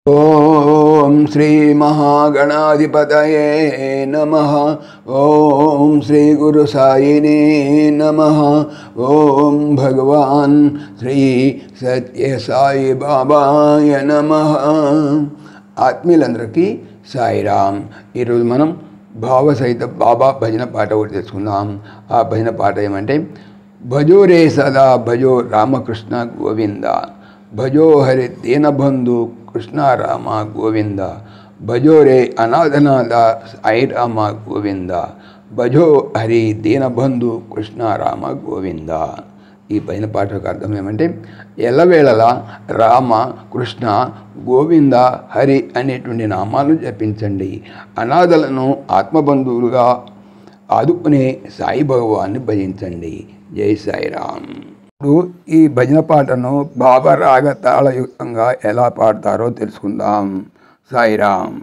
ఓం శ్రీ మహాగణాధిపతయే నమః. ఓం శ్రీ గురు సాయినే నమః. ఓం భగవాన్ శ్రీ సత్య సాయి బాబాయ నమః. ఆత్మీయులందరికీ సాయిరామ్. ఈరోజు మనం భావసహిత బాబా భజన పాట ఒకటి తెలుసుకుందాం. ఆ భజన పాట ఏమంటే, భజో రే సదా భజో రామకృష్ణ గోవింద, భజో హరి దీనబంధు కృష్ణ రామ గోవింద, భజో రే అనాథనాథ సాయి రామ గోవింద, భజో హరి దీనబంధు కృష్ణ రామ గోవింద. ఈ పైన పాట యొక్క అర్థం ఏమంటే, ఎల్లవేళలా రామ కృష్ణ గోవింద హరి అనేటువంటి నామాలు జపించండి. అనాథలను ఆత్మబంధువులుగా ఆదుకునే సాయి భగవాన్ని భజించండి. జై సాయిరామ్. ఇప్పుడు ఈ భజన పాటను బాబా రాగ తాళయుక్తంగా ఎలా పాడతారో తెలుసుకుందాం. సాయిరామ్.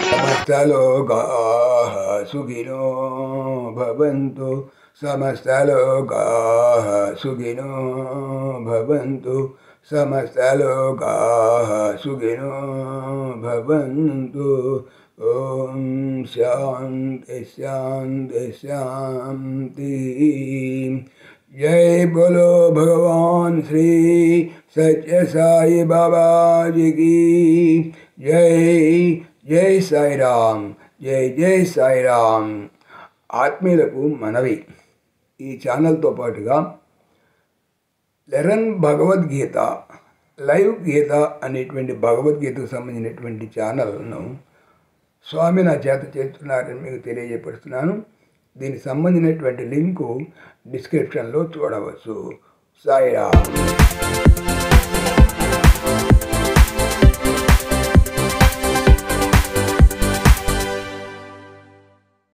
సమస్తలోకాః సుఖినో భవంతు, సమస్తలోకాః సుఖినో భవంతు, సమస్తలోకాః సుఖినో భవంతు. ఓం శాంతి శాంతి శాంతి. జై బోలో భగవాన్ శ్రీ సత్య సాయి బాబాజీకి జై. జై సాయిరామ్. జై జై సాయిరామ్. ఆత్మీయులకు మనవి, ఈ ఛానల్తో పాటుగా లెరన్ భగవద్గీత లైవ్ గీత అనేటువంటి భగవద్గీతకు సంబంధించినటువంటి ఛానల్ను స్వామి నా చేత చేస్తున్నారని మీకు తెలియజేపరుస్తున్నాను. దీనికి సంబంధించినటువంటి లింకు డిస్క్రిప్షన్లో చూడవచ్చు. సాయిరామ్.